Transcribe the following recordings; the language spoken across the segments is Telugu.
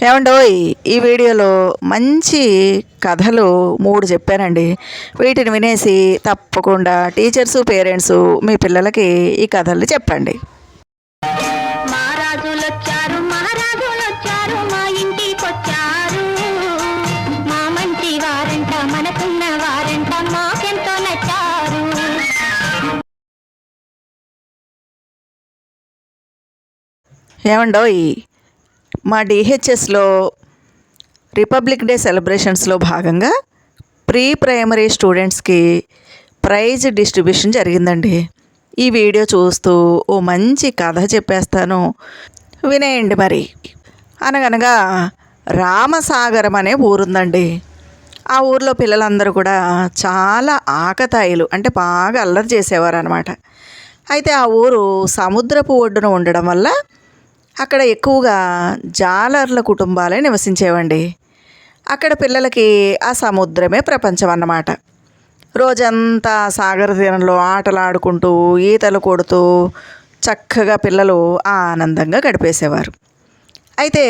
ఏమండోయ్, ఈ వీడియోలో మంచి కథలు 3 చెప్పానండి. వీటిని వినేసి తప్పకుండా టీచర్సు, పేరెంట్సు మీ పిల్లలకి ఈ కథలు చెప్పండి. మహారాజులొచ్చారు మహారాజులొచ్చారు మా ఇంటికొచ్చారు. మా మంచి వారంట మనకున్న వారంట మాకెంతో నచ్చారు. ఏమండోయ్, మా డిహెచ్ఎస్లో రిపబ్లిక్ డే సెలబ్రేషన్స్లో భాగంగా ప్రీ ప్రైమరీ స్టూడెంట్స్కి ప్రైజ్ డిస్ట్రిబ్యూషన్ జరిగిందండి. ఈ వీడియో చూస్తూ ఓ మంచి కథ చెప్పేస్తాను, వినేయండి. మరి అనగనగా రామసాగరం అనే ఊరుందండి. ఆ ఊర్లో పిల్లలందరూ కూడా చాలా ఆకతాయిలు, అంటే బాగా అల్లరి చేసేవారు అనమాట. అయితే ఆ ఊరు సముద్రపు ఒడ్డున ఉండడం వల్ల అక్కడ ఎక్కువగా జాలర్ల కుటుంబాలే నివసించేవండి. అక్కడ పిల్లలకి ఆ సముద్రమే ప్రపంచం అన్నమాట. రోజంతా సాగర తీరంలో ఆటలు ఆడుకుంటూ ఈతలు కొడుతూ చక్కగా పిల్లలు ఆనందంగా గడిపేసేవారు. అయితే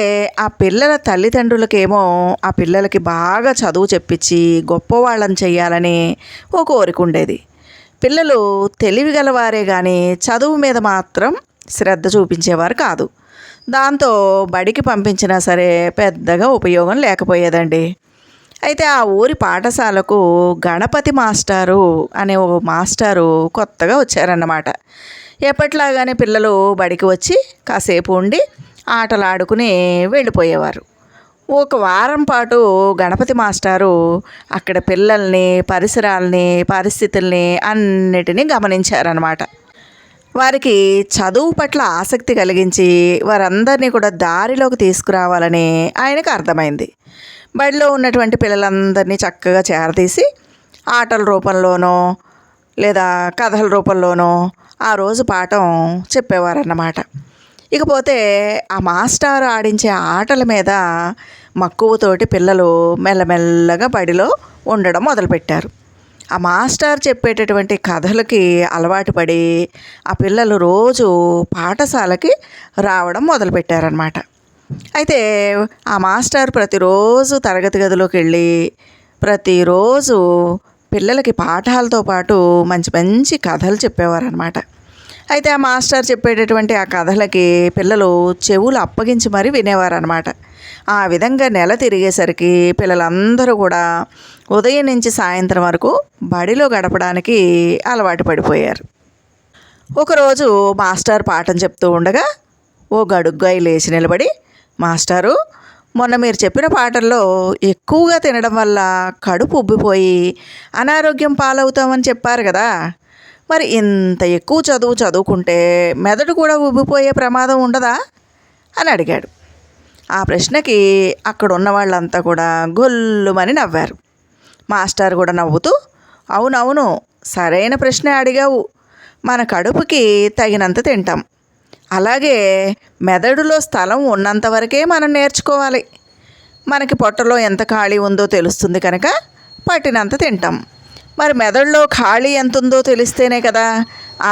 ఆ పిల్లల తల్లిదండ్రులకేమో ఆ పిల్లలకి బాగా చదువు చెప్పించి గొప్పవాళ్ళని చెయ్యాలని ఓ కోరిక ఉండేది. పిల్లలు తెలివిగలవారే కానీ చదువు మీద మాత్రం శ్రద్ధ చూపించేవారు కాదు. దాంతో బడికి పంపించినా సరే పెద్దగా ఉపయోగం లేకపోయేదండి. అయితే ఆ ఊరి పాఠశాలకు గణపతి మాస్టారు అనే ఓ మాస్టారు కొత్తగా వచ్చారన్నమాట. ఎప్పట్లాగానే పిల్లలు బడికి వచ్చి కాసేపు ఉండి ఆటలు ఆడుకుని వెళ్ళిపోయేవారు. ఒక వారం పాటు గణపతి మాస్టారు అక్కడ పిల్లల్ని, పరిసరాల్ని, పరిస్థితుల్ని అన్నిటినీ గమనించారన్నమాట. వారికి చదువు పట్ల ఆసక్తి కలిగించి వారందరినీ కూడా దారిలోకి తీసుకురావాలని ఆయనకు అర్థమైంది. బడిలో ఉన్నటువంటి పిల్లలందరినీ చక్కగా చేరదీసి ఆటల రూపంలోనో లేదా కథల రూపంలోనో ఆ రోజు పాఠం చెప్పేవారన్నమాట. ఇకపోతే ఆ మాస్టారు ఆడించే ఆటల మీద మక్కువతోటి పిల్లలు మెల్లమెల్లగా బడిలో ఉండడం మొదలుపెట్టారు. ఆ మాస్టర్ చెప్పేటటువంటి కథలకి అలవాటు పడి ఆ పిల్లలు రోజు పాఠశాలకి రావడం మొదలుపెట్టారనమాట. అయితే ఆ మాస్టర్ ప్రతిరోజు తరగతి గదిలోకి వెళ్ళి ప్రతిరోజు పిల్లలకి పాఠాలతో పాటు మంచి మంచి కథలు చెప్పేవారనమాట. అయితే ఆ మాస్టర్ చెప్పేటటువంటి ఆ కథలకి పిల్లలు చెవులు అప్పగించి మరీ వినేవారనమాట. ఆ విధంగా నెల తిరిగేసరికి పిల్లలందరూ కూడా ఉదయం నుంచి సాయంత్రం వరకు బడిలో గడపడానికి అలవాటు పడిపోయారు. ఒకరోజు మాస్టర్ పాఠం చెప్తూ ఉండగా ఓ గడుగ్గాయి లేచి నిలబడి, మాస్టారు, మొన్న మీరు చెప్పిన పాటల్లో ఎక్కువగా తినడం వల్ల కడుపు ఉబ్బిపోయి అనారోగ్యం పాలవుతామని చెప్పారు కదా, మరి ఇంత ఎక్కువ చదువుకుంటే మెదడు కూడా ఉబ్బిపోయే ప్రమాదం ఉండదా అని అడిగాడు. ఆ ప్రశ్నకి అక్కడ ఉన్న వాళ్ళంతా కూడా గొల్లుమని నవ్వారు. మాస్టర్ కూడా నవ్వుతూ, అవునవును, సరైన ప్రశ్న అడిగావు. మన కడుపుకి తగినంత తింటాం, అలాగే మెదడులో స్థలం ఉన్నంత వరకే మనం నేర్చుకోవాలి. మనకి పొట్టలో ఎంత ఖాళీ ఉందో తెలుస్తుంది కనుక పట్టినంత తింటాం. మరి మెదడులో ఖాళీ ఎంత ఉందో తెలిస్తేనే కదా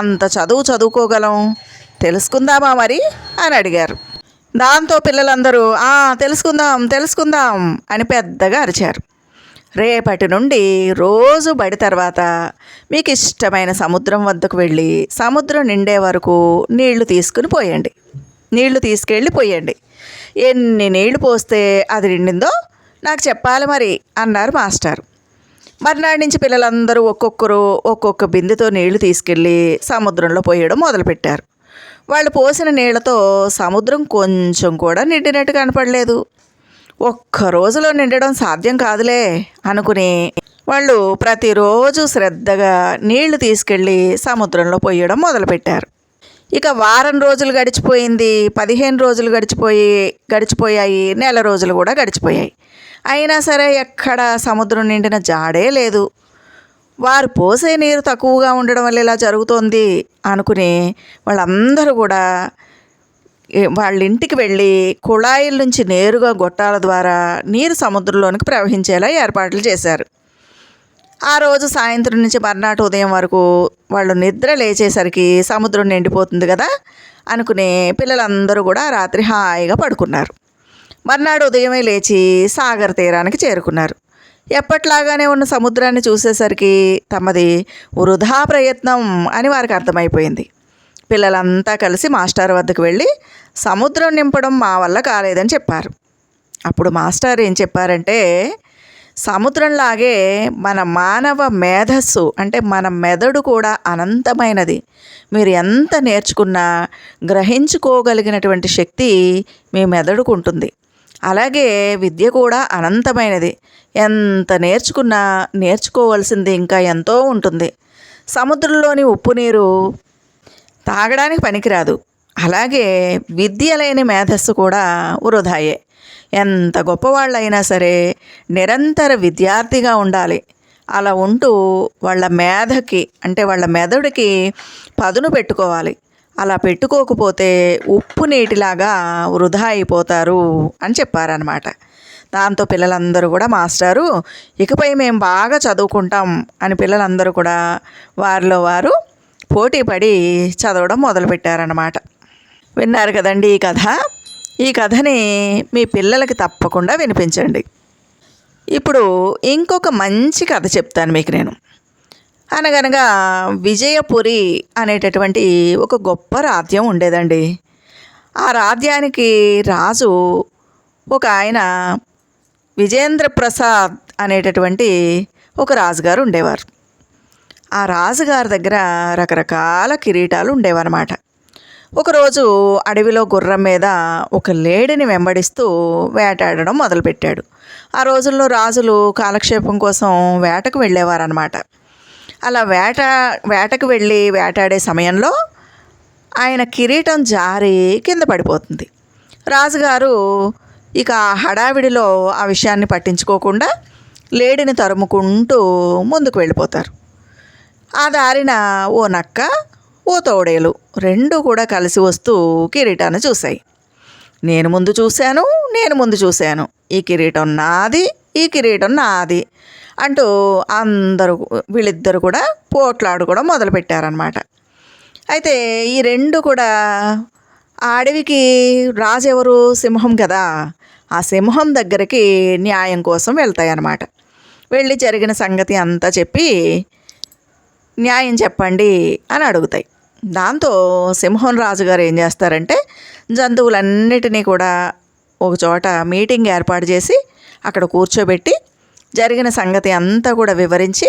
అంత చదువుకోగలం. తెలుసుకుందామా మరి అని అడిగారు. దాంతో పిల్లలందరూ తెలుసుకుందాం అని పెద్దగా అరిచారు. రేపటి నుండి రోజు బడి తర్వాత మీకు ఇష్టమైన సముద్రం వద్దకు వెళ్ళి సముద్రం నిండే వరకు నీళ్లు తీసుకెళ్ళి పోయండి. ఎన్ని నీళ్లు పోస్తే అది నిండిందో నాకు చెప్పాలి మరి అన్నారు మాస్టారు. మర్నాడు నుంచి పిల్లలందరూ ఒక్కొక్క బిందెతో నీళ్లు తీసుకెళ్ళి సముద్రంలో పోయడం మొదలుపెట్టారు. వాళ్ళు పోసిన నీళ్లతో సముద్రం కొంచెం కూడా నిండినట్టు కనపడలేదు. ఒక్క రోజులో నిండడం సాధ్యం కాదులే అనుకుని వాళ్ళు ప్రతిరోజు శ్రద్ధగా నీళ్లు తీసుకెళ్ళి సముద్రంలో పోయడం మొదలుపెట్టారు. ఇక వారం రోజులు గడిచిపోయింది, 15 రోజులు గడిచిపోయాయి, నెల రోజులు కూడా గడిచిపోయాయి. అయినా సరే ఎక్కడ సముద్రం నిండిన జాడే లేదు. వారు పోసే నీరు తక్కువగా ఉండడం వల్ల ఇలా జరుగుతోంది అనుకుని వాళ్ళందరూ కూడా వాళ్ళ ఇంటికి వెళ్ళి కుళాయిల నుంచి నేరుగా గొట్టాల ద్వారా నీరు సముద్రంలోనికి ప్రవహించేలా ఏర్పాట్లు చేశారు. ఆ రోజు సాయంత్రం నుంచి మర్నాటి ఉదయం వరకు వాళ్ళు నిద్ర లేచేసరికి సముద్రం నిండిపోతుంది కదా అనుకుని పిల్లలందరూ కూడా రాత్రి హాయిగా పడుకున్నారు. మర్నాడు ఉదయమే లేచి సాగర్ తీరానికి చేరుకున్నారు. ఎప్పట్లాగానే ఉన్న సముద్రాన్ని చూసేసరికి తమది వృధా ప్రయత్నం అని వారికి అర్థమైపోయింది. పిల్లలంతా కలిసి మాస్టర్ వద్దకు వెళ్ళి సముద్రం నింపడం మా వల్ల కాలేదని చెప్పారు. అప్పుడు మాస్టర్ ఏం చెప్పారంటే, సముద్రంలాగే మన మానవ మేధస్సు అంటే మన మెదడు కూడా అనంతమైనది. మీరు ఎంత నేర్చుకున్నా గ్రహించుకోగలిగినటువంటి శక్తి మీ మెదడుకు ఉంటుంది. అలాగే విద్య కూడా అనంతమైనది. ఎంత నేర్చుకున్నా నేర్చుకోవాల్సింది ఇంకా ఎంతో ఉంటుంది. సముద్రంలోని ఉప్పు నీరు తాగడానికి పనికిరాదు. అలాగే విద్య లేని మేధస్సు కూడా వృధాయే. ఎంత గొప్పవాళ్ళైనా సరే నిరంతర విద్యార్థిగా ఉండాలి. అలా ఉంటూ వాళ్ళ మేధకి అంటే వాళ్ళ మెదడుకి పదును పెట్టుకోవాలి. అలా పెట్టుకోకపోతే ఉప్పు నీటిలాగా వృధా అయిపోతారు అని చెప్పారనమాట. దాంతో పిల్లలందరూ కూడా మాస్టారు ఇకపై మేము బాగా చదువుకుంటాం అని పిల్లలందరూ కూడా వారిలో వారు పోటీ పడి చదవడం మొదలుపెట్టారన్నమాట. విన్నారు కదండి ఈ కథ. ఈ కథని మీ పిల్లలకి తప్పకుండా వినిపించండి. ఇప్పుడు ఇంకొక మంచి కథ చెప్తాను మీకు నేను. అనగనగా విజయపురి అనేటటువంటి ఒక గొప్ప రాజ్యం ఉండేదండి. ఆ రాజ్యానికి రాజు ఒక ఆయన విజేంద్ర ప్రసాద్ అనేటటువంటి ఒక రాజుగారు ఉండేవారు. ఆ రాజుగారి దగ్గర రకరకాల కిరీటాలు ఉండేవన్నమాట. ఒకరోజు అడవిలో గుర్రం మీద ఒక లేడిని వెంబడిస్తూ వేటాడడం మొదలుపెట్టాడు. ఆ రోజుల్లో రాజులు కాలక్షేపం కోసం వేటకు వెళ్ళేవారన్నమాట. అలా వేటకు వెళ్ళి వేటాడే సమయంలో ఆయన కిరీటం జారి కింద పడిపోతుంది. రాజుగారు ఇక హడావిడిలో ఆ విషయాన్ని పట్టించుకోకుండా లేడిని తరుముకుంటూ ముందుకు వెళ్ళిపోతారు. ఆ దారిన ఓ నక్క, ఓ తోడేలు రెండు కూడా కలిసి వస్తూ కిరీటాన్ని చూశాయి. నేను ముందు చూశాను, ఈ కిరీటం నాది, ఈ కిరీటం నాది అంటూ వీళ్ళిద్దరు కూడా పోట్లాడుకోవడం మొదలుపెట్టారనమాట. అయితే ఈ రెండు కూడా ఆ అడవికి రాజు ఎవరు? సింహం కదా. ఆ సింహం దగ్గరికి న్యాయం కోసం వెళ్తాయన్నమాట. వెళ్ళి జరిగిన సంగతి అంతా చెప్పి న్యాయం చెప్పండి అని అడుగుతాయి. దాంతో సింహం రాజుగారు ఏం చేస్తారంటే జంతువులన్నిటినీ కూడా ఒకచోట మీటింగ్ ఏర్పాటు చేసి అక్కడ కూర్చోబెట్టి జరిగిన సంగతి అంతా కూడా వివరించి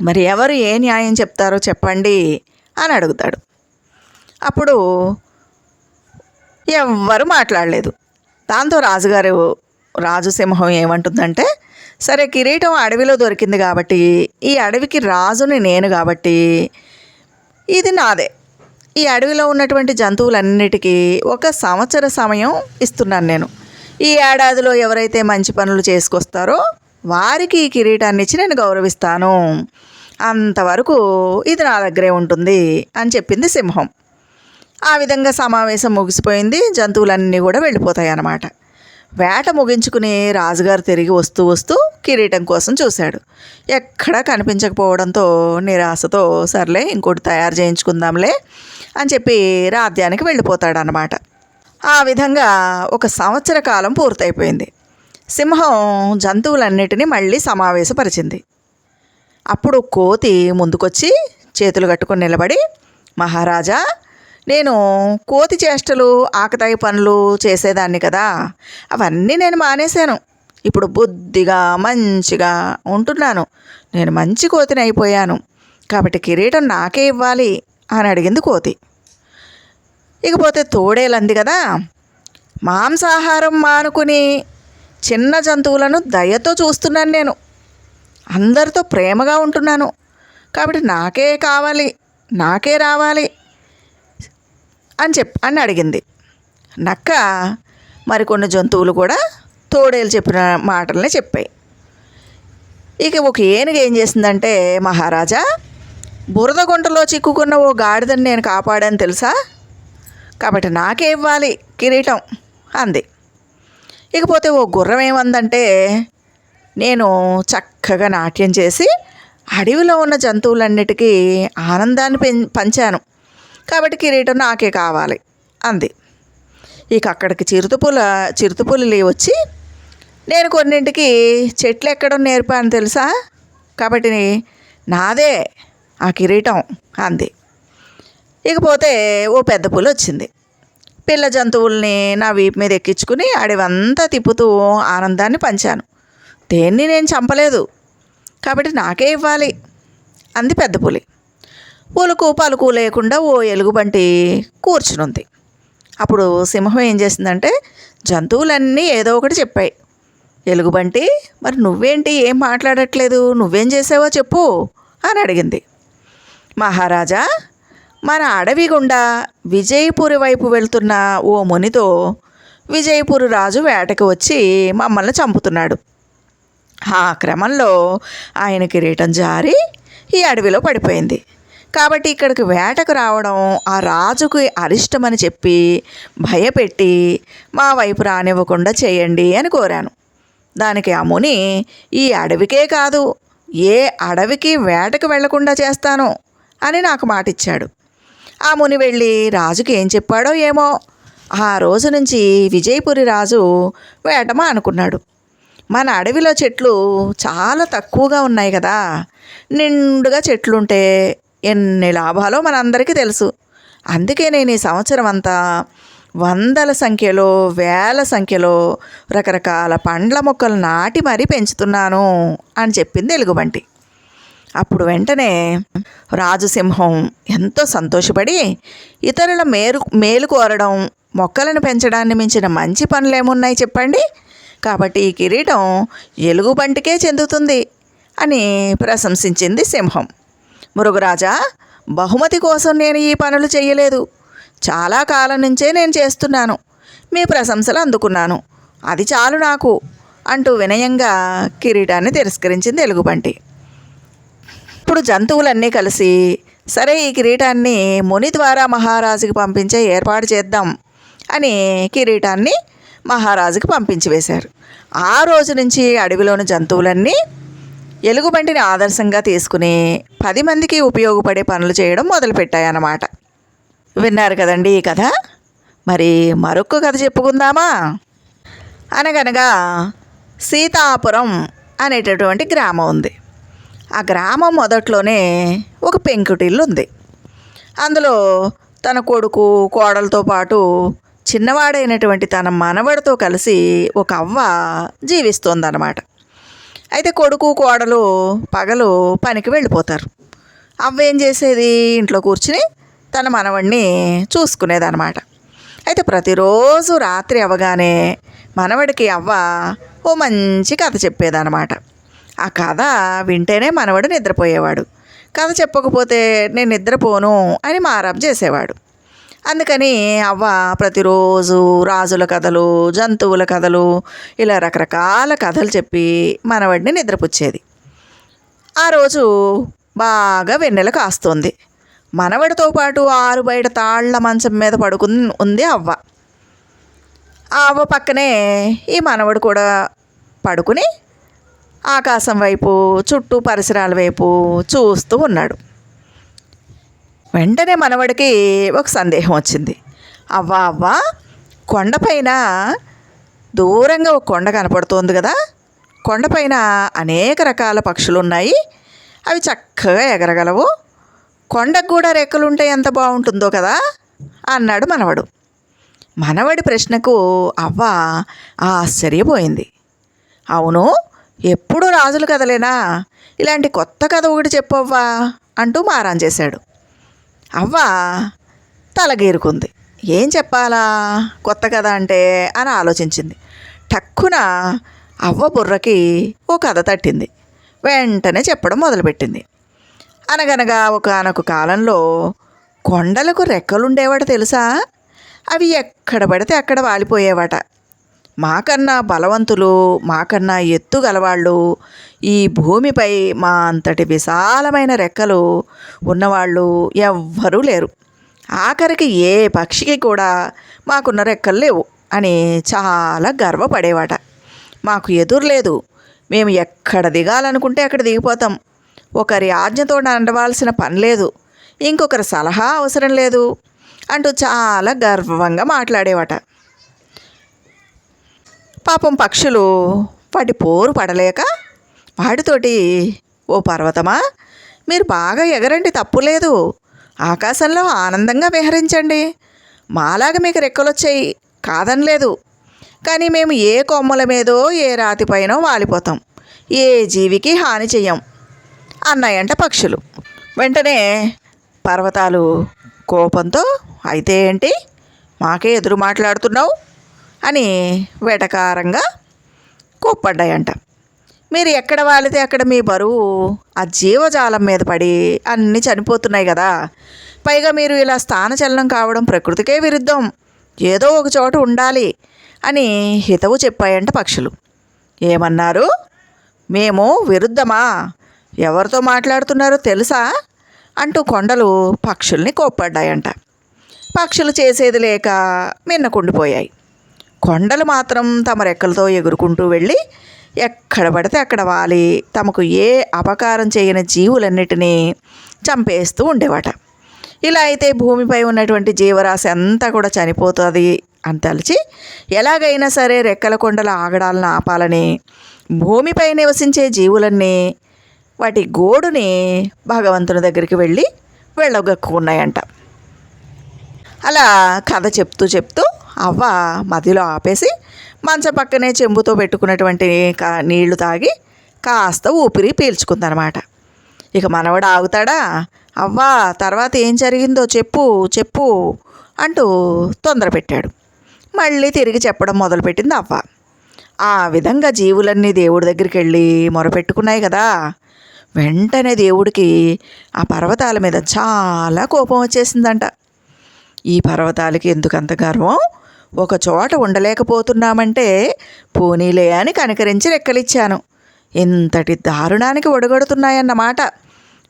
మరి ఎవరు ఏ న్యాయం చెప్తారో చెప్పండి అని అడుగుతాడు. అప్పుడు ఎవ్వరు మాట్లాడలేదు. దాంతో రాజు సింహం ఏమంటుందంటే, సరే కిరీటం అడవిలో దొరికింది కాబట్టి, ఈ అడవికి రాజుని నేను కాబట్టి ఇది నాదే. ఈ అడవిలో ఉన్నటువంటి జంతువులన్నిటికీ 1 సంవత్సర సమయం ఇస్తున్నాను నేను. ఈ ఏడాదిలో ఎవరైతే మంచి పనులు చేసుకొస్తారో వారికి ఈ కిరీటాన్ని ఇచ్చి నేను గౌరవిస్తాను. అంతవరకు ఇది నా దగ్గరే ఉంటుంది అని చెప్పింది సింహం. ఆ విధంగా సమావేశం ముగిసిపోయింది. జంతువులన్నీ కూడా వెళ్ళిపోతాయి అన్నమాట. వేట ముగించుకుని రాజుగారు తిరిగి వస్తూ కిరీటం కోసం చూశాడు. ఎక్కడా కనిపించకపోవడంతో నిరాశతో సర్లే ఇంకోటి తయారు చేయించుకుందాంలే అని చెప్పి రాజ్యానికి వెళ్ళిపోతాడనమాట. ఆ విధంగా 1 సంవత్సర కాలం పూర్తయిపోయింది. సింహం జంతువులన్నిటినీ మళ్ళీ సమావేశపరిచింది. అప్పుడు కోతి ముందుకొచ్చి చేతులు కట్టుకొని నిలబడి, మహారాజా, నేను కోతి చేష్టలు ఆకతాయి పనులు చేసేదాన్ని కదా, అవన్నీ నేను మానేశాను. ఇప్పుడు బుద్ధిగా మంచిగా ఉంటున్నాను. నేను మంచి కోతిని అయిపోయాను. కాబట్టి కిరీటం నాకే ఇవ్వాలి అని అడిగింది కోతి. ఇకపోతే తోడేలంది కదా, మాంసాహారం మానుకుని చిన్న జంతువులను దయతో చూస్తున్నాను, నేను అందరితో ప్రేమగా ఉంటున్నాను. కాబట్టి నాకే కావాలి, నాకే రావాలి అని అడిగింది. నక్క మరికొన్ని జంతువులు కూడా తోడేలు చెప్పిన మాటలనే చెప్పాయి. ఇక ఒక ఏనుగు ఏం చేసిందంటే, మహారాజా, బురద గుంటలో చిక్కుకున్న ఓ గాడిదని నేను కాపాడాను తెలుసా, కాబట్టి నాకే ఇవ్వాలి కిరీటం అంది. ఇకపోతే ఓ గుర్రం ఏమందంటే, నేను చక్కగా నాట్యం చేసి అడవిలో ఉన్న జంతువులన్నిటికీ ఆనందాన్ని పంచాను, కాబట్టి కిరీటం నాకే కావాలి అంది. ఇక అక్కడికి చిరుతపులి వచ్చి, నేను కొన్నింటికి చెట్లు ఎక్కడం నేర్పాను తెలుసా, కాబట్టి నాదే ఆ కిరీటం అంది. ఇకపోతే ఓ పెద్ద పులి వచ్చింది. పిల్ల జంతువుల్ని నా వీపు మీద ఎక్కించుకుని అడవంతా తిప్పుతూ ఆనందాన్ని పంచాను. దేన్ని నేను చంపలేదు, కాబట్టి నాకే ఇవ్వాలి అంది పెద్ద పులి. ఉలుకు పలుకు లేకుండా ఓ ఎలుగుబంటి కూర్చునుంది. అప్పుడు సింహం ఏం చేసిందంటే, జంతువులన్నీ ఏదో ఒకటి చెప్పాయి. ఎలుగుబంటి, మరి నువ్వేంటి ఏం మాట్లాడట్లేదు, నువ్వేం చేసావో చెప్పు అని అడిగింది. మహారాజా, మన అడవి గుండా విజయపురి వైపు వెళ్తున్న ఓ మునితో విజయపురి రాజు వేటకు వచ్చి మమ్మల్ని చంపుతున్నాడు. ఆ క్రమంలో ఆయన కిరీటం జారి ఈ అడవిలో పడిపోయింది. కాబట్టి ఇక్కడికి వేటకు రావడం ఆ రాజుకు అరిష్టమని చెప్పి భయపెట్టి మా వైపు రానివ్వకుండా చేయండి అని కోరాను. దానికి ఆ ముని, ఈ అడవికే కాదు ఏ అడవికి వేటకు వెళ్లకుండా చేస్తాను అని నాకు మాటిచ్చాడు. ఆ ముని వెళ్ళి రాజుకి ఏం చెప్పాడో ఏమో, ఆ రోజు నుంచి విజయపురి రాజు వేటమా అనుకున్నాడు. మన అడవిలో చెట్లు చాలా తక్కువగా ఉన్నాయి కదా, నిండుగా చెట్లుంటే ఎన్ని లాభాలో మనందరికీ తెలుసు. అందుకే నేను ఈ సంవత్సరం అంతా వందల సంఖ్యలో వేల సంఖ్యలో రకరకాల పండ్ల మొక్కలు నాటి మరీ పెంచుతున్నాను అని చెప్పింది ఎలుగుబంటి. అప్పుడు వెంటనే రాజుసింహం ఎంతో సంతోషపడి, ఇతరుల మేలు కోరడం, మొక్కలను పెంచడాన్ని మించిన మంచి పనులేమున్నాయి చెప్పండి, కాబట్టి ఈ కిరీటం ఎలుగుబంటికే చెందుతుంది అని ప్రశంసించింది సింహం. మృగరాజా, బహుమతి కోసం నేను ఈ పనులు చేయలేదు, చాలా కాలం నుంచే నేను చేస్తున్నాను, మీ ప్రశంసలు అందుకున్నాను, అది చాలు నాకు అంటూ వినయంగా కిరీటాన్ని తిరస్కరించింది ఎలుగుబంటి. ఇప్పుడు జంతువులన్నీ కలిసి, సరే ఈ కిరీటాన్ని ముని ద్వారా మహారాజుకి పంపించే ఏర్పాటు చేద్దాం అని కిరీటాన్ని మహారాజుకి పంపించి వేశారు. ఆ రోజు నుంచి అడవిలోని జంతువులన్నీ ఎలుగుబంటిని ఆదర్శంగా తీసుకుని 10 మందికి ఉపయోగపడే పనులు చేయడం మొదలుపెట్టాయన్నమాట. విన్నారు కదండి ఈ కథ. మరి మరొక కథ చెప్పుకుందామా? అనగనగా సీతాపురం అనేటటువంటి గ్రామం ఉంది. ఆ గ్రామం మొదట్లోనే ఒక పెంకుటిల్లు ఉంది. అందులో తన కొడుకు కోడలతో పాటు చిన్నవాడైనటువంటి తన మనవడితో కలిసి ఒక అవ్వ జీవిస్తోందన్నమాట. అయితే కొడుకు కోడలు పగలు పనికి వెళ్ళిపోతారు. అవ్వ ఏం చేసేది, ఇంట్లో కూర్చుని తన మనవడిని చూసుకునేదన్నమాట. అయితే ప్రతిరోజు రాత్రి అవ్వగానే మనవడికి అవ్వ ఓ మంచి కథ చెప్పేదన్నమాట. ఆ కథ వింటేనే మనవడు నిద్రపోయేవాడు. కథ చెప్పకపోతే నేను నిద్రపోను అని మారాబ్ చేసేవాడు. అందుకని అవ్వ ప్రతిరోజు రాజుల కథలు, జంతువుల కథలు, ఇలా రకరకాల కథలు చెప్పి మనవడిని నిద్రపుచ్చేది. ఆ రోజు బాగా వెన్నెల కాస్తోంది. మనవడితో పాటు 6 బయట తాళ్ల మంచం మీద పడుకుని ఉంది అవ్వ. ఆ అవ్వ పక్కనే ఈ మనవడు కూడా పడుకుని ఆకాశం వైపు, చుట్టూ పరిసరాల వైపు చూస్తూ ఉన్నాడు. వెంటనే మనవడికి ఒక సందేహం వచ్చింది. అవ్వ, కొండపైన దూరంగా ఒక కొండ కనపడుతోంది కదా, కొండపైన అనేక రకాల పక్షులు ఉన్నాయి, అవి చక్కగా ఎగరగలవు, కొండకు కూడా రెక్కలుంటే ఎంత బాగుంటుందో కదా అన్నాడు మనవడు. మనవడి ప్రశ్నకు అవ్వ ఆశ్చర్యపోయింది. అవును, ఎప్పుడూ రాజుల కథలేనా, ఇలాంటి కొత్త కథ ఒకటి చెప్పవ్వా అంటూ మారాన్ చేశాడు. అవ్వ తలగీరుకుంది. ఏం చెప్పాలా కొత్త కథ అంటే అని ఆలోచించింది. టక్కున అవ్వ బుర్రకి ఓ కథ తట్టింది. వెంటనే చెప్పడం మొదలుపెట్టింది. అనగనగా ఒకానొక కాలంలో కొండలకు రెక్కలుండేవాట తెలుసా, అవి ఎక్కడ పడితే అక్కడ వాలిపోయేవాట. మాకన్నా బలవంతులు, మాకన్నా ఎత్తు గలవాళ్ళు ఈ భూమిపై మా అంతటి విశాలమైన రెక్కలు ఉన్నవాళ్ళు ఎవ్వరూ లేరు. ఆఖరికి ఏ పక్షికి కూడా మాకున్న రెక్కలు లేవు అని చాలా గర్వపడేవాట. మాకు ఎదురు లేదు, మేము ఎక్కడ దిగాలనుకుంటే అక్కడ దిగిపోతాం, ఒకరి ఆజ్ఞతో నడవాల్సిన పని లేదు, ఇంకొకరి సలహా అవసరం లేదు అంటూ చాలా గర్వంగా మాట్లాడేవాట. పాపం పక్షులు వాటి పోరు పడలేక వాటితోటి, ఓ పర్వతమా, మీరు బాగా ఎగరండి, తప్పులేదు, ఆకాశంలో ఆనందంగా విహరించండి, మాలాగా మీకు రెక్కలొచ్చాయి కాదనలేదు, కానీ మేము ఏ కొమ్మల మీదో ఏ రాతిపైనో వాలిపోతాం, ఏ జీవికి హాని చెయ్యం అన్నాయంట పక్షులు. వెంటనే పర్వతాలు కోపంతో, అయితే ఏంటి, మాకే ఎదురు మాట్లాడుతున్నావు అని వెటకారంగా కోప్పడ్డాయంట. మీరు ఎక్కడ వాలితే అక్కడ మీ బరువు ఆ జీవజాలం మీద పడి అన్నీ చనిపోతున్నాయి కదా, పైగా మీరు ఇలా స్థానచలనం కావడం ప్రకృతికే విరుద్ధం, ఏదో ఒక చోట ఉండాలి అని హితవు చెప్పాయంట పక్షులు. ఏమన్నారు, మేము విరుద్ధమా, ఎవరితో మాట్లాడుతున్నారో తెలుసా అంటూ కొండలు పక్షుల్ని కోప్పడ్డాయంట. పక్షులు చేసేది లేక మిన్నకుండిపోయాయి. కొండలు మాత్రం తమ రెక్కలతో ఎగురుకుంటూ వెళ్ళి ఎక్కడ పడితే అక్కడ వాలి తమకు ఏ అపకారం చేయని జీవులన్నిటినీ చంపేస్తూ ఉండేవాట. ఇలా అయితే భూమిపై ఉన్నటువంటి జీవరాశి అంతా కూడా చనిపోతుంది అని తలచి ఎలాగైనా సరే రెక్కల కొండల ఆగడాలను ఆపాలని భూమిపై నివసించే జీవులన్నీ వాటి గోడుని భగవంతుని దగ్గరికి వెళ్ళగక్కున్నాయంట. అలా కథ చెప్తూ అవ్వ మధ్యలో ఆపేసి మంచం పక్కనే చెంబుతో పెట్టుకున్నటువంటి నీళ్లు తాగి కాస్త ఊపిరి పీల్చుకుందనమాట. ఇక మనవడు ఆగుతాడా, అవ్వా తర్వాత ఏం జరిగిందో చెప్పు అంటూ తొందర పెట్టాడు. మళ్ళీ తిరిగి చెప్పడం మొదలుపెట్టింది అవ్వ. ఆ విధంగా జీవులన్నీ దేవుడి దగ్గరికి వెళ్ళి మొరపెట్టుకున్నాయి కదా. వెంటనే దేవుడికి ఆ పర్వతాల మీద చాలా కోపం వచ్చేసిందంట. ఈ పర్వతాలకి ఎందుకంత గర్వం, ఒక చోట ఉండలేకపోతున్నామంటే పోనీలే అని కనికరించి రెక్కలిచ్చాను, ఇంతటి దారుణానికి ఒడగొడుతున్నాయన్నమాట,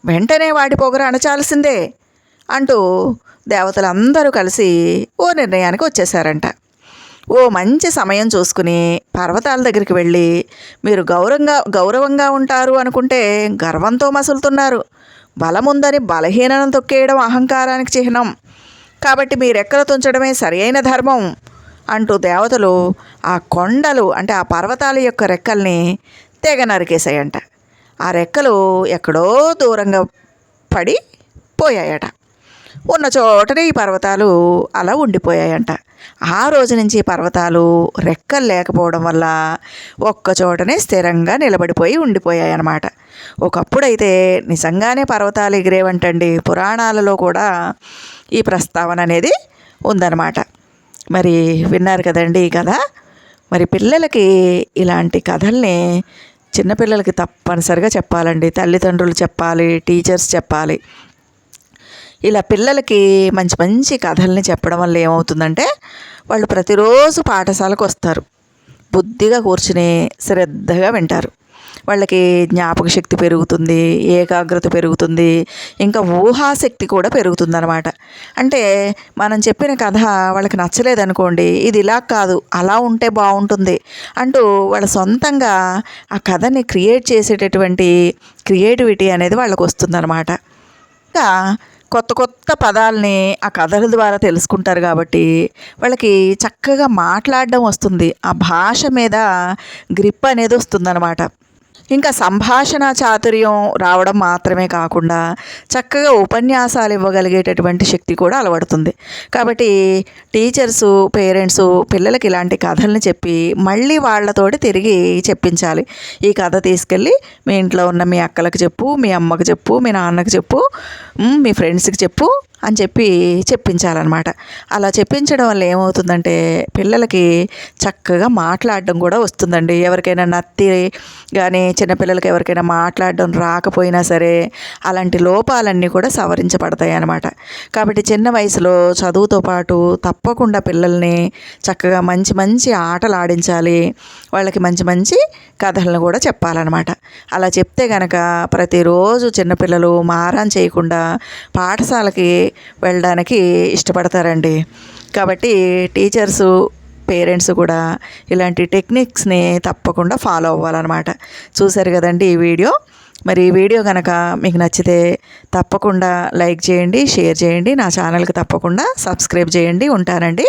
వెంటనే వాటి పొగరు అణచాల్సిందే అంటూ దేవతలందరూ కలిసి ఓ నిర్ణయానికి వచ్చేసారంట. ఓ మంచి సమయం చూసుకుని పర్వతాల దగ్గరికి వెళ్ళి, మీరు గౌరవంగా ఉంటారు అనుకుంటే గర్వంతో మసులుతున్నారు, బలముందని బలహీనను తొక్కేయడం అహంకారానికి చిహ్నం, కాబట్టి మీ రెక్కలు తుంచడమే సరియైన ధర్మం అంటూ దేవతలు ఆ కొండలు అంటే ఆ పర్వతాల యొక్క రెక్కల్ని తెగ నరికేశాయంట. ఆ రెక్కలు ఎక్కడో దూరంగా పడి పోయాయట. ఉన్న చోటనే ఈ పర్వతాలు అలా ఉండిపోయాయంట. ఆ రోజు నుంచి పర్వతాలు రెక్కలు లేకపోవడం వల్ల ఒక్క చోటనే స్థిరంగా నిలబడిపోయి ఉండిపోయాయన్నమాట. ఒకప్పుడైతే నిజంగానే పర్వతాలు ఎగిరేవంటండి. పురాణాలలో కూడా ఈ ప్రస్తావన అనేది ఉందన్నమాట. మరి విన్నారు కదండి ఈ కథ. మరి పిల్లలకి ఇలాంటి కథల్ని చిన్నపిల్లలకి తప్పనిసరిగా చెప్పాలండి. తల్లిదండ్రులు చెప్పాలి, టీచర్స్ చెప్పాలి. ఇలా పిల్లలకి మంచి మంచి కథల్ని చెప్పడం వల్ల ఏమవుతుందంటే వాళ్ళు ప్రతిరోజు పాఠశాలకు వస్తారు, బుద్ధిగా కూర్చుని శ్రద్ధగా వింటారు. వాళ్ళకి జ్ఞాపక శక్తి పెరుగుతుంది, ఏకాగ్రత పెరుగుతుంది, ఇంకా ఊహాశక్తి కూడా పెరుగుతుందన్నమాట. అంటే మనం చెప్పిన కథ వాళ్ళకి నచ్చలేదనుకోండి, ఇది ఇలా కాదు అలా ఉంటే బాగుంటుంది అంటూ వాళ్ళ సొంతంగా ఆ కథని క్రియేట్ చేసేటటువంటి క్రియేటివిటీ అనేది వాళ్ళకు వస్తుందన్నమాట. ఇంకా కొత్త కొత్త పదాలని ఆ కథల ద్వారా తెలుసుకుంటారు కాబట్టి వాళ్ళకి చక్కగా మాట్లాడడం వస్తుంది, ఆ భాష మీద గ్రిప్ అనేది వస్తుందన్నమాట. ఇంకా సంభాషణ చాతుర్యం రావడం మాత్రమే కాకుండా చక్కగా ఉపన్యాసాలు ఇవ్వగలిగేటటువంటి శక్తి కూడా అలవడుతుంది. కాబట్టి టీచర్సు, పేరెంట్సు పిల్లలకి ఇలాంటి కథల్ని చెప్పి మళ్ళీ వాళ్ళతోటి తిరిగి చెప్పించాలి. ఈ కథ తీసుకెళ్ళి మీ ఇంట్లో ఉన్న మీ అక్కలకు చెప్పు, మీ అమ్మకు చెప్పు, మీ నాన్నకు చెప్పు, మీ ఫ్రెండ్స్కి చెప్పు అని చెప్పి చెప్పించాలన్నమాట. అలా చెప్పించడం వల్ల ఏమవుతుందంటే పిల్లలకి చక్కగా మాట్లాడడం కూడా వస్తుందండి. ఎవరికైనా నత్తి కానీ చిన్నపిల్లలకి ఎవరికైనా మాట్లాడడం రాకపోయినా సరే అలాంటి లోపాలన్నీ కూడా సవరించబడతాయి అన్నమాట. కాబట్టి చిన్న వయసులో చదువుతో పాటు తప్పకుండా పిల్లల్ని చక్కగా మంచి మంచి ఆటలు ఆడించాలి, వాళ్ళకి మంచి మంచి కథలను కూడా చెప్పాలన్నమాట. అలా చెప్తే కనుక ప్రతిరోజు చిన్నపిల్లలు మారం చేయకుండా పాఠశాలకి వెళ్ళడానికి ఇష్టపడతారండి. కాబట్టి టీచర్సు, పేరెంట్స్ కూడా ఇలాంటి టెక్నిక్స్ని తప్పకుండా ఫాలో అవ్వాలన్నమాట. చూశారు కదండి ఈ వీడియో. మరి ఈ వీడియో కనుక మీకు నచ్చితే తప్పకుండా లైక్ చేయండి, షేర్ చేయండి, నా ఛానల్కి తప్పకుండా సబ్స్క్రైబ్ చేయండి. ఉంటానండి.